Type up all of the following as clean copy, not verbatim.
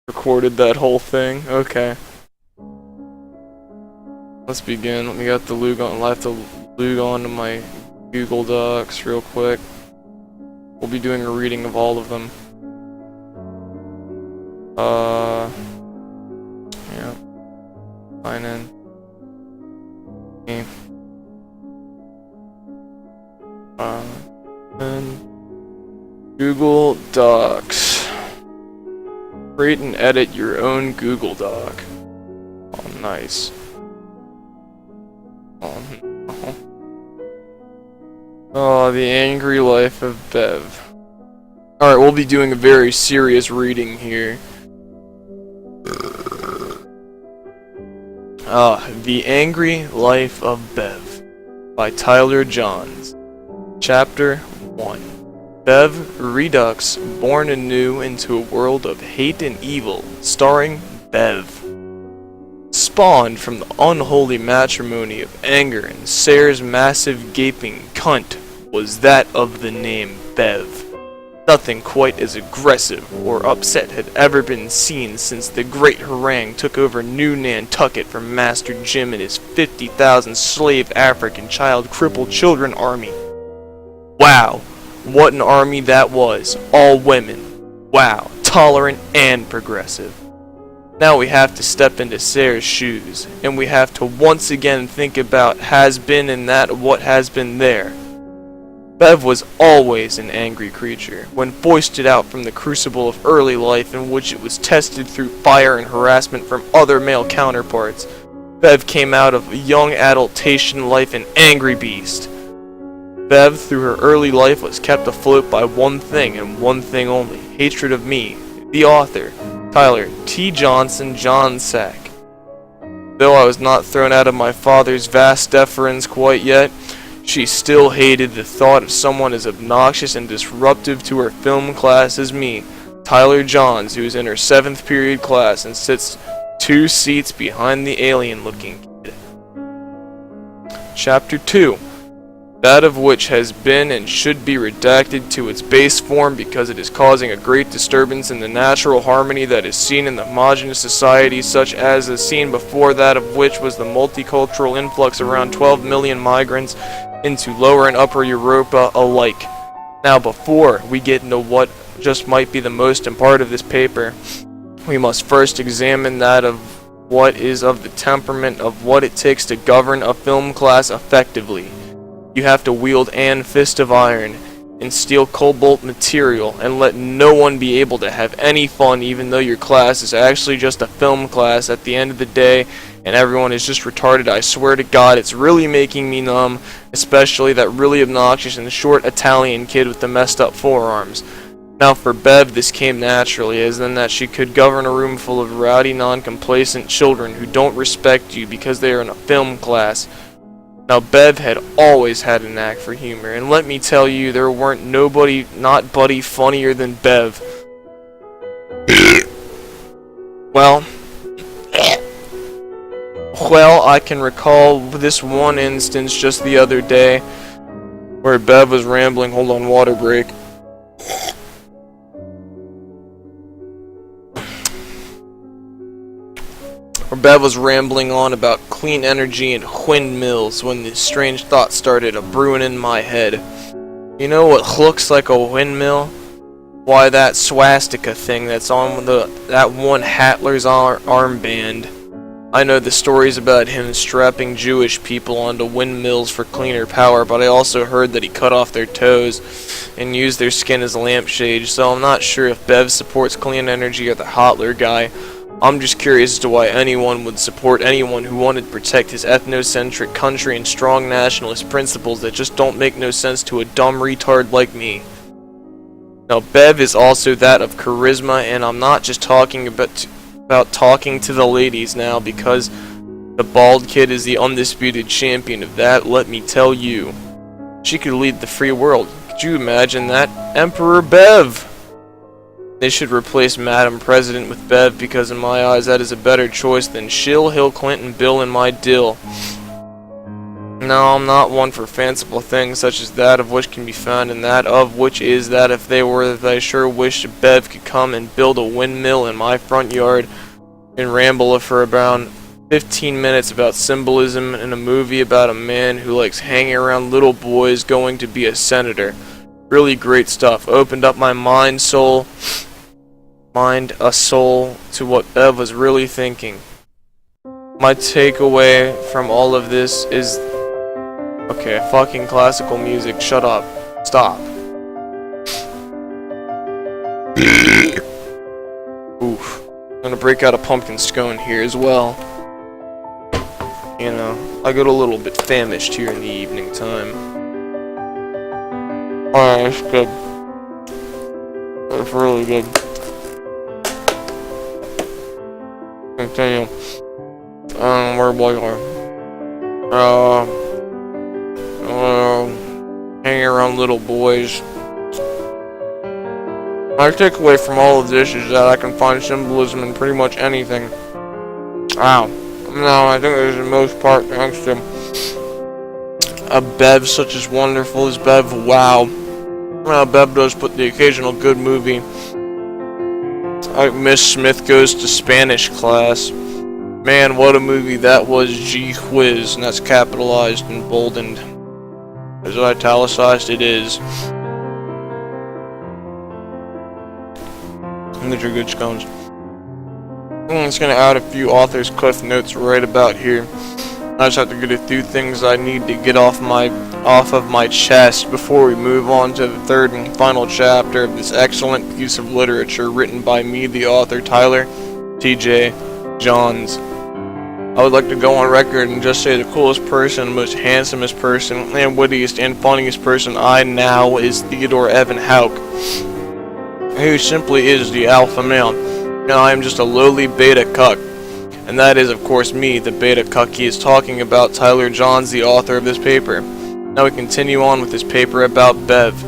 recorded that whole thing. Okay. Let's begin. Let me get the log on. I'll have to log on to my Google Docs real quick. We'll be doing a reading of all of them. Yeah. Sign in. Okay. And Google Docs. Create and edit your own Google Doc. Oh, nice. Oh, the angry life of Bev. Alright, we'll be doing a very serious reading here. The Angry Life of Bev by Tyler Johns. Chapter 1. Bev Redux, born anew into a world of hate and evil, starring Bev. Spawned from the unholy matrimony of anger and Sarah's massive gaping cunt was that of the name Bev. Nothing quite as aggressive or upset had ever been seen since the great harangue took over New Nantucket from Master Jim and his 50,000 slave African child crippled children army. Wow, what an army that was, all women. Wow, tolerant and progressive. Now we have to step into Sarah's shoes, and we have to once again think about has been and that what has been there. Bev was always an angry creature, when foisted out from the crucible of early life in which it was tested through fire and harassment from other male counterparts. Bev came out of young adultation life an angry beast. Bev, through her early life, was kept afloat by one thing and one thing only, hatred of me, the author, Tyler T. Johnson Johnsack. Though I was not thrown out of my father's vast deference quite yet, she still hated the thought of someone as obnoxious and disruptive to her film class as me, Tyler Johns, who is in her 7th period class and sits 2 seats behind the alien-looking kid. Chapter 2. That of which has been and should be redacted to its base form because it is causing a great disturbance in the natural harmony that is seen in the homogeneous society such as is seen before, that of which was the multicultural influx around 12 million migrants into Lower and Upper Europa alike. Now before we get into what just might be the most important part of this paper, we must first examine that of what is of the temperament of what it takes to govern a film class effectively. You have to wield an fist of iron and steal cobalt material and let no one be able to have any fun even though your class is actually just a film class at the end of the day and everyone is just retarded. I swear to God, it's really making me numb, especially that really obnoxious and short Italian kid with the messed up forearms. Now for Bev, this came naturally, as in that she could govern a room full of rowdy, non-complacent children who don't respect you because they are in a film class. Now Bev had always had a knack for humor, and let me tell you, there weren't nobody, not buddy, funnier than Bev. Well, I can recall this one instance just the other day, where Bev was rambling, hold on, water break. Bev was rambling on about clean energy and windmills when this strange thought started a-brewing in my head. You know what looks like a windmill? Why, that swastika thing that's on that one Hatler's armband. I know the stories about him strapping Jewish people onto windmills for cleaner power, but I also heard that he cut off their toes and used their skin as lampshades, so I'm not sure if Bev supports clean energy or the Hotler guy. I'm just curious as to why anyone would support anyone who wanted to protect his ethnocentric country and strong nationalist principles that just don't make no sense to a dumb retard like me. Now Bev is also that of charisma, and I'm not just talking about talking to the ladies now, because the bald kid is the undisputed champion of that, let me tell you. She could lead the free world. Could you imagine that? Emperor Bev! They should replace Madam President with Bev, because in my eyes that is a better choice than Shill, Hill Clinton, Bill, and my Dill. No, I'm not one for fanciful things such as that of which can be found and that of which is that if they were that I sure wish Bev could come and build a windmill in my front yard and ramble for about 15 minutes about symbolism in a movie about a man who likes hanging around little boys going to be a senator. Really great stuff. Opened up my mind, a soul to what Bev was really thinking. My takeaway from all of this is... Okay, fucking classical music. Shut up. Stop. Oof. I'm gonna break out a pumpkin scone here as well. You know, I get a little bit famished here in the evening time. Alright, that's good. That's really good. Continue. Where was I? Hanging around little boys. My takeaway from all of this is that I can find symbolism in pretty much anything. Wow. No, I think there's the most part thanks to a Bev such as wonderful as Bev. Wow. Well, Bev does put the occasional good movie. Like Miss Smith Goes to Spanish Class. Man, what a movie that was. Gee whiz. And that's capitalized and boldened. Is it italicized? It is. And these are good scones. I'm just gonna add a few author's cliff notes right about here. I just have to get a few things I need to get off of my chest before we move on to the third and final chapter of this excellent piece of literature written by me, the author, Tyler T.J. Johns. I would like to go on record and just say the coolest person, most handsomest person, and wittiest and funniest person I know is Theodore Evan Houck, who simply is the alpha male. And I am just a lowly beta cuck. And that is, of course, me, the beta cuck he is talking about, Tyler Johns, the author of this paper. Now we continue on with this paper about Bev.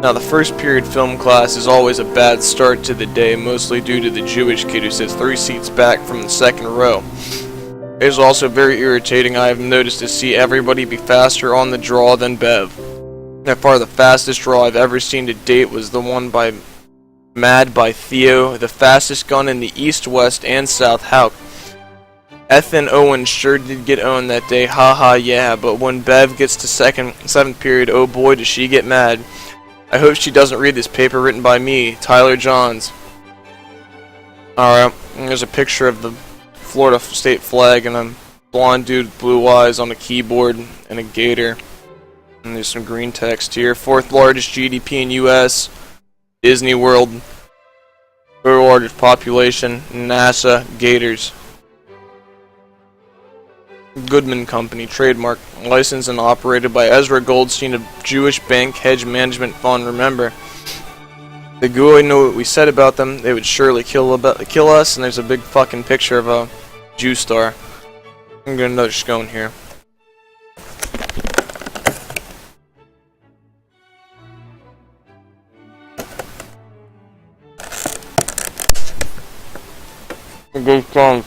Now the first period film class is always a bad start to the day, mostly due to the Jewish kid who sits 3 seats back from the second row. It is also very irritating, I have noticed, to see everybody be faster on the draw than Bev. By far the fastest draw I've ever seen to date was the one by Mad by Theo, the fastest gun in the East, West, and South Houck. Ethan Owen sure did get owned that day, haha yeah, but when Bev gets to 7th period, oh boy does she get mad. I hope she doesn't read this paper written by me, Tyler Johns. Alright, there's a picture of the Florida state flag and a blonde dude with blue eyes on a keyboard and a gator. And there's some green text here. 4th largest GDP in US. Disney World, third largest population, NASA, Gators. Goodman Company, trademark, licensed and operated by Ezra Goldstein of Jewish Bank Hedge Management Fund. Remember, the Goy knew what we said about them, they would surely kill us, and there's a big fucking picture of a Jew star. I'm gonna get another scone here. Good song.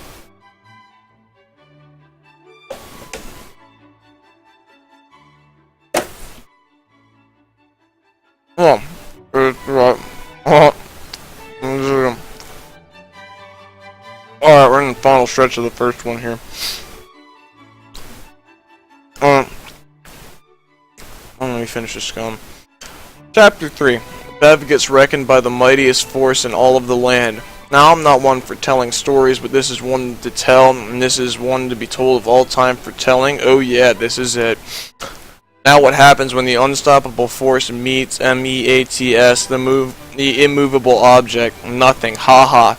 Oh, it's right. Alright, we're in the final stretch of the first one here. Let me finish this scone. Chapter 3. Bev gets reckoned by the mightiest force in all of the land. Now, I'm not one for telling stories, but this is one to tell, and this is one to be told of all time for telling. Oh yeah, this is it. Now what happens when the unstoppable force meets M-E-A-T-S, the immovable object? Nothing. Ha.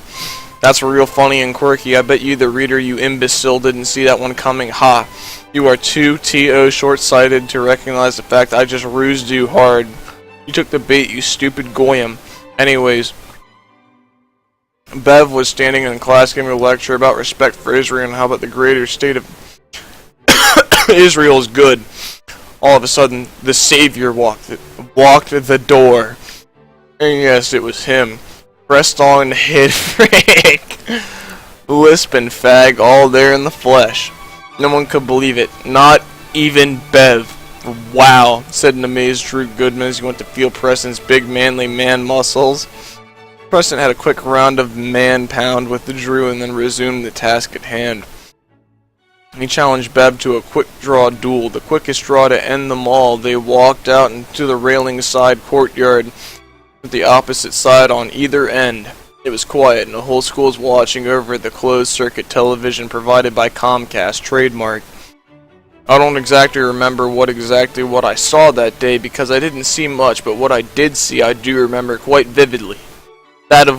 That's real funny and quirky. I bet you, the reader, you imbecile, didn't see that one coming. Ha. You are too T.O. short-sighted to recognize the fact I just rused you hard. You took the bait, you stupid goyim. Anyways, Bev was standing in class giving a lecture about respect for Israel and how about the greater state of Israel is good. All of a sudden, the Savior walked the door. And yes, it was him. Pressed on, hit, frick. Lisp and fag all there in the flesh. No one could believe it. Not even Bev. Wow, said an amazed Drew Goodman as he went to feel Preston's big manly man muscles. Preston had a quick round of man pound with the Drew and then resumed the task at hand. He challenged Bev to a quick draw duel, the quickest draw to end them all. They walked out into the railing side courtyard with the opposite side on either end. It was quiet, and the whole school was watching over the closed-circuit television provided by Comcast, trademark. I don't exactly remember what I saw that day because I didn't see much, but what I did see I do remember quite vividly. That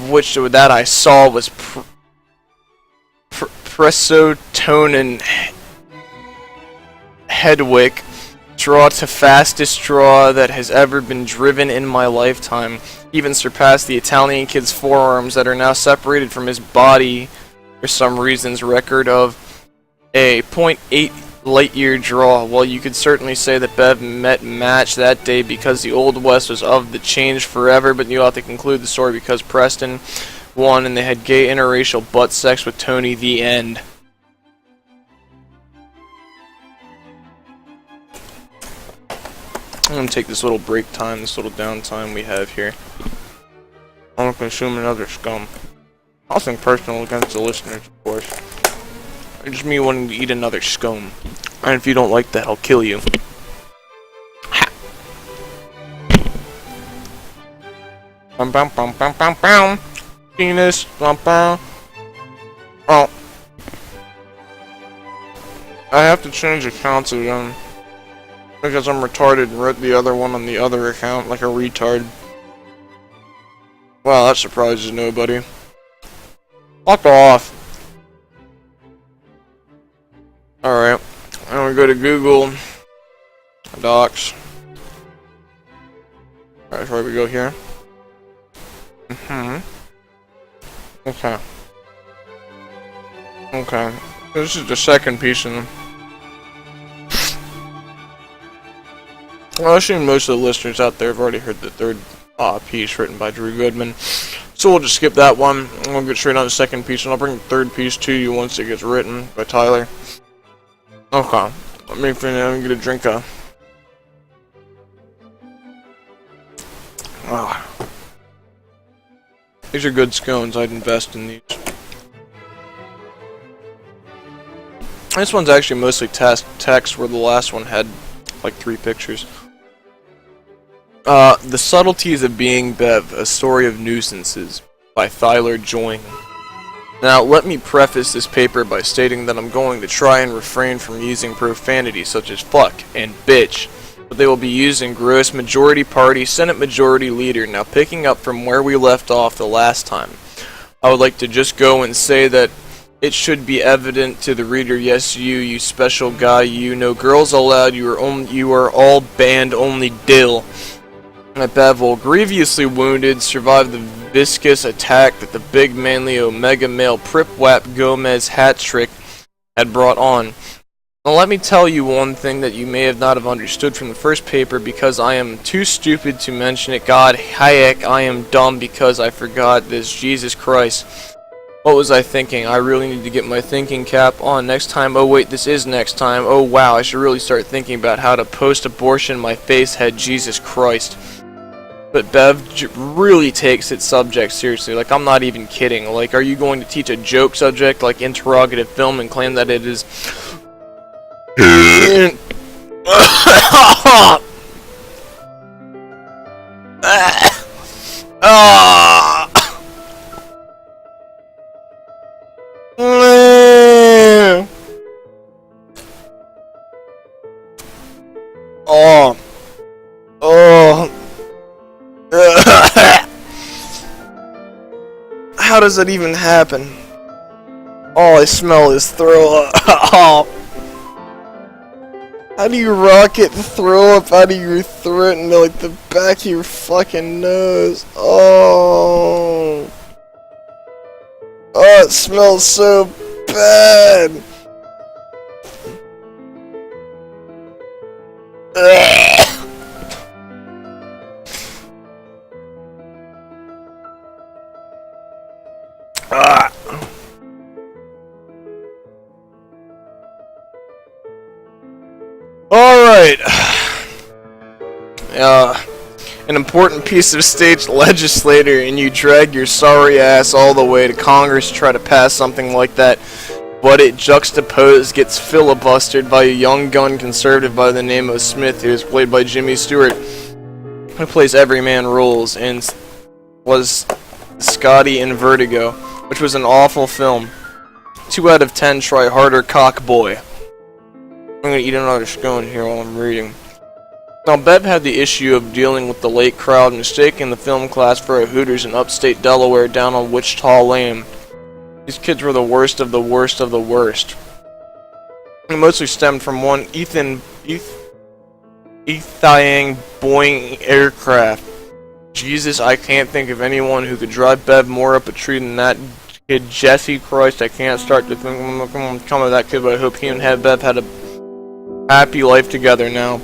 I saw was Prestotonen Hedwick, draw to fastest draw that has ever been driven in my lifetime. Even surpassed the Italian kid's forearms that are now separated from his body for some reason's record of a .8 light-year draw. Well, you could certainly say that Bev met match that day because the Old West was of the change forever, but you'll have to conclude the story because Preston won and they had gay interracial butt sex with Tony. The end. I'm going to take this little break time, this little downtime we have here. I'm going to consume another scum. Nothing personal against the listeners, of course. It's just me wanting to eat another scum. And if you don't like that, I'll kill you. Bum bum bum bum bum bum. Penis. Bum bum. Oh. I have to change accounts again. Because I'm retarded and wrote the other one on the other account like a retard. Well, that surprises nobody. Fuck off. Alright. I'm gonna go to Google Docs. Alright, so where we go here. Okay. Okay. This is the second piece in them. Well, I assume most of the listeners out there have already heard the third piece written by Drew Goodman. So we'll just skip that one. We'll get straight on the second piece, and I'll bring the third piece to you once it gets written by Tyler. Okay. Let me get a drink of... These are good scones. I'd invest in these. This one's actually mostly text, where the last one had like 3 pictures. The Subtleties of Being Bev, A Story of Nuisances, by Tyler Joyne. Now, let me preface this paper by stating that I'm going to try and refrain from using profanity such as fuck and bitch, but they will be used in gross majority party, Senate Majority Leader. Now, picking up from where we left off the last time, I would like to just go and say that it should be evident to the reader, yes, you special guy, you, no girls allowed, you are all banned, only Dill. Bevel, grievously wounded, survived the viscous attack that the big manly omega male Pripwap Gomez hat trick had brought on. Now let me tell you one thing that you may have not have understood from the first paper because I am too stupid to mention it. God, heck, I am dumb because I forgot this. Jesus Christ. What was I thinking? I really need to get my thinking cap on next time. Oh wait, this is next time. Oh wow, I should really start thinking about how to post-abortion my face head. Jesus Christ. But Bev really takes its subject seriously. Like, I'm not even kidding. Like, are you going to teach a joke subject like interrogative film and claim that it is... How does that even happen? All I smell is throw up. How do you rocket throw up out of your throat into like the back of your fucking nose? Oh, it smells so bad. Alright. An important piece of state legislator, and you drag your sorry ass all the way to Congress to try to pass something like that, but it juxtaposed gets filibustered by a young gun conservative by the name of Smith, who is played by Jimmy Stewart, who plays Everyman Rules, and was Scotty in Vertigo, which was an awful film. 2 out of 10, try harder, cock boy. I'm gonna eat another scone here while I'm reading. Now, Bev had the issue of dealing with the late crowd mistaking the film class for a Hooters in upstate Delaware down on Wichita Lane. These kids were the worst of the worst of the worst. It mostly stemmed from one Ethiang Boeing aircraft. Jesus, I can't think of anyone who could drive Bev more up a tree than that kid, Jesse Christ. I can't start to come of that kid, but I hope he and Bev had a happy life together now.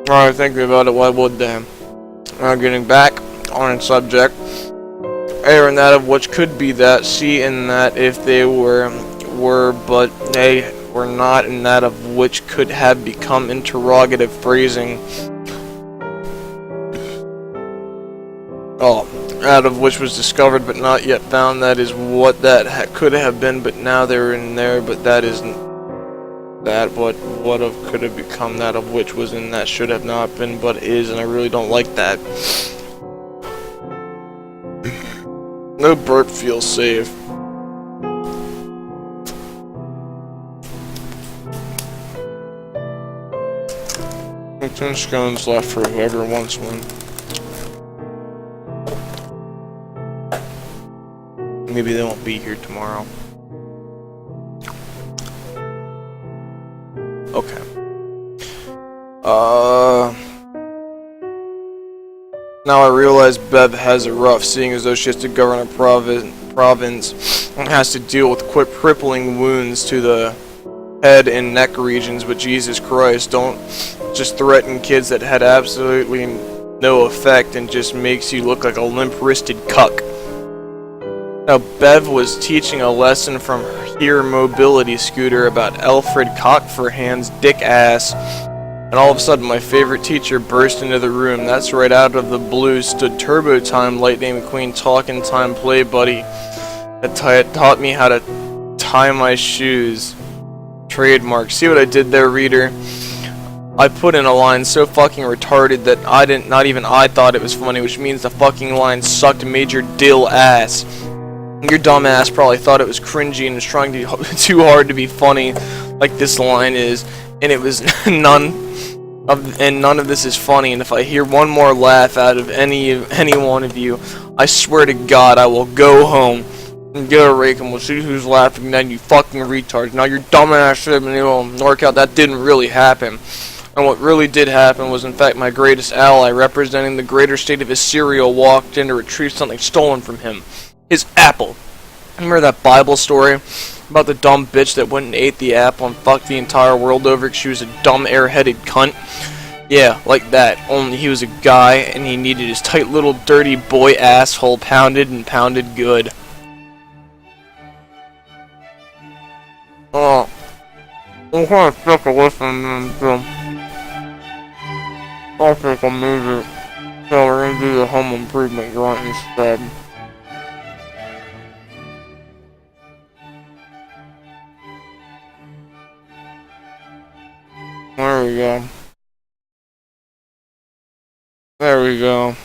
Alright, thinking about it, why would they? Now, getting back on subject, A and that of which could be that, C and that if they were, but they were not, and that of which could have become interrogative phrasing. Oh, out of which was discovered but not yet found, that is what that could have been, but now they're in there, but that isn't. That what of could have become, that of which was in that should have not been, but is, and I really don't like that. No burp feels safe. 10 scones left for whoever wants one. Maybe they won't be here tomorrow. Okay. Now I realize Bev has it rough, seeing as though she has to govern a province and has to deal with crippling wounds to the head and neck regions, but Jesus Christ, don't just threaten kids that had absolutely no effect and just makes you look like a limp-wristed cuck. Now, Bev was teaching a lesson from her mobility scooter about Alfred Cockforhand's dick ass, and all of a sudden my favorite teacher burst into the room. That's right, out of the blue stood Turbo Time, Lightning McQueen, Talking Time Play Buddy, that taught me how to tie my shoes. Trademark. See what I did there, reader? I put in a line so fucking retarded that not even I thought it was funny, which means the fucking line sucked major dill ass. Your dumb ass probably thought it was cringy and was trying too hard to be funny, like this line is, and it was none of this is funny. And if I hear one more laugh out of any one of you, I swear to God I will go home and get a rake and we'll see who's laughing then, you fucking retards. Now your dumb ass should have been able to work out that didn't really happen. And what really did happen was, in fact, my greatest ally, representing the greater state of his cereal, walked in to retrieve something stolen from him. His apple. Remember that Bible story about the dumb bitch that went and ate the apple and fucked the entire world over because she was a dumb airheaded cunt? Yeah, like that, only he was a guy and he needed his tight little dirty boy asshole pounded and pounded good. Oh, I'm kind of stuck away from them, so I think I'll move it. So we're gonna do the home improvement grunt instead. There we go. There we go.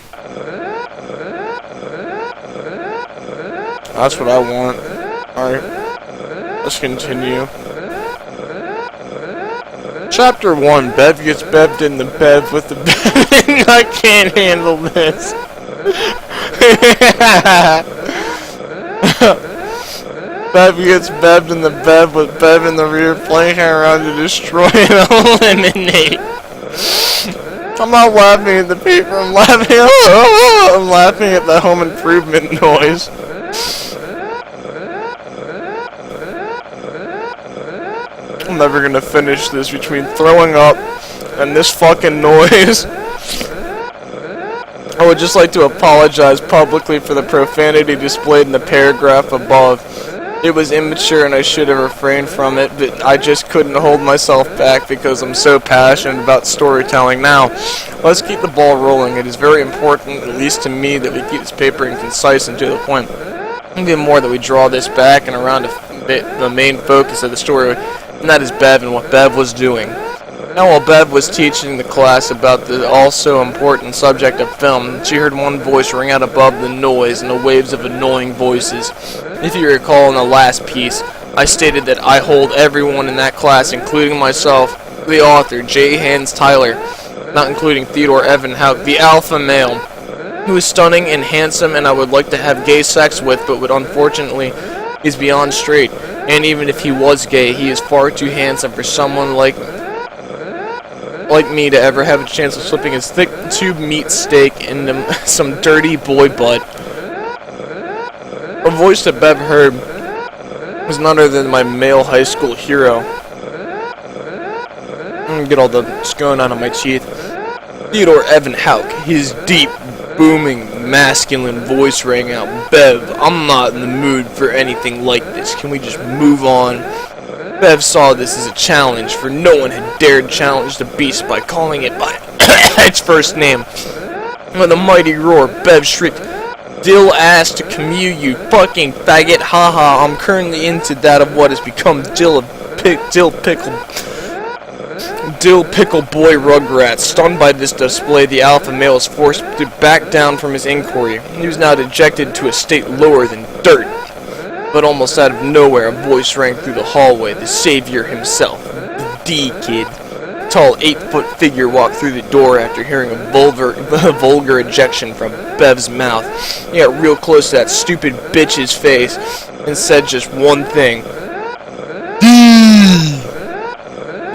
That's what I want. Alright. Let's continue. Chapter 1. Bev gets bevved in the bev with the bev. I can't handle this. Bev gets bevved in the bev with Bev in the rear flanking around to destroy and eliminate. I'm not laughing at the paper, I'm laughing at the home improvement noise. I'm never gonna finish this between throwing up and this fucking noise. I would just like to apologize publicly for the profanity displayed in the paragraph above. It was immature and I should have refrained from it, but I just couldn't hold myself back because I'm so passionate about storytelling. Now, let's keep the ball rolling. It is very important, at least to me, that we keep this paper and concise and to the point. Even more that we draw this back and around the main focus of the story, and that is Bev and what Bev was doing. Now, while Bev was teaching the class about the also important subject of film, she heard one voice ring out above the noise and the waves of annoying voices. If you recall in the last piece, I stated that I hold everyone in that class, including myself, the author, J. Hans Tyler, not including Theodore Evan Houck, the alpha male, who is stunning and handsome and I would like to have gay sex with, but would unfortunately is beyond straight. And even if he was gay, he is far too handsome for someone like me to ever have a chance of slipping his thick tube meat steak into some dirty boy butt. A voice that Bev heard was none other than my male high school hero. Get all the scone out of my teeth. Theodore Evan Houck, his deep, booming, masculine voice rang out, "Bev, I'm not in the mood for anything like this. Can we just move on?" Bev saw this as a challenge, for no one had dared challenge the beast by calling it by its first name. With a mighty roar, Bev shrieked, "Dill ass to commute, you fucking faggot, haha, I'm currently into that of what has become Dill Pickle Boy Rugrats." Stunned by this display, the alpha male was forced to back down from his inquiry. He was now dejected to a state lower than dirt. But almost out of nowhere, a voice rang through the hallway, the savior himself, the D kid. A tall 8-foot figure walked through the door after hearing a vulgar ejection from Bev's mouth. He got real close to that stupid bitch's face and said just one thing. D!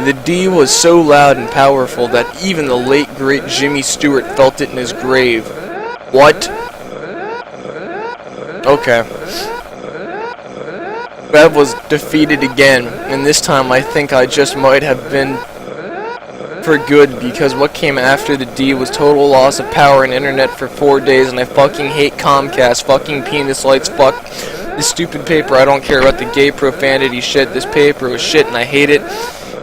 The D was so loud and powerful that even the late great Jimmy Stewart felt it in his grave. What? Okay. Bev was defeated again, and this time I think I just might have been for good, because what came after the D was total loss of power and internet for 4 days, and I fucking hate Comcast, fucking penis lights, fuck this stupid paper. I don't care about the gay profanity shit. This paper was shit and I hate it.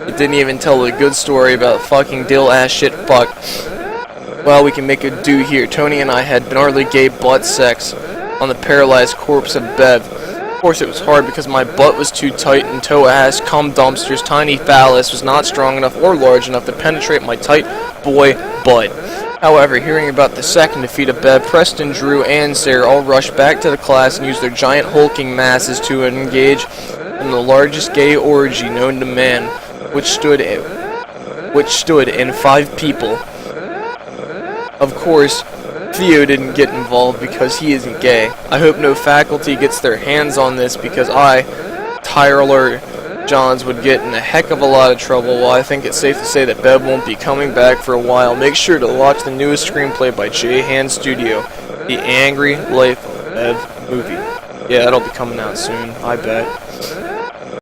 It didn't even tell a good story about fucking Dill ass shit, fuck. Well, we can make a do here. Tony and I had gnarly gay butt sex on the paralyzed corpse of Bev. Of course it was hard because my butt was too tight and toe ass cum dumpster's tiny phallus was not strong enough or large enough to penetrate my tight boy butt. However, hearing about the second defeat of Bev, Preston, Drew, and Sarah all rushed back to the class and used their giant hulking masses to engage in the largest gay orgy known to man, which stood in 5 people. Of course, Theo didn't get involved because he isn't gay. I hope no faculty gets their hands on this because I, Tyler Johns, would get in a heck of a lot of trouble. While I think it's safe to say that Bev won't be coming back for a while, make sure to watch the newest screenplay by J. Hans Studio, The Angry Life of Bev movie. Yeah, that'll be coming out soon, I bet.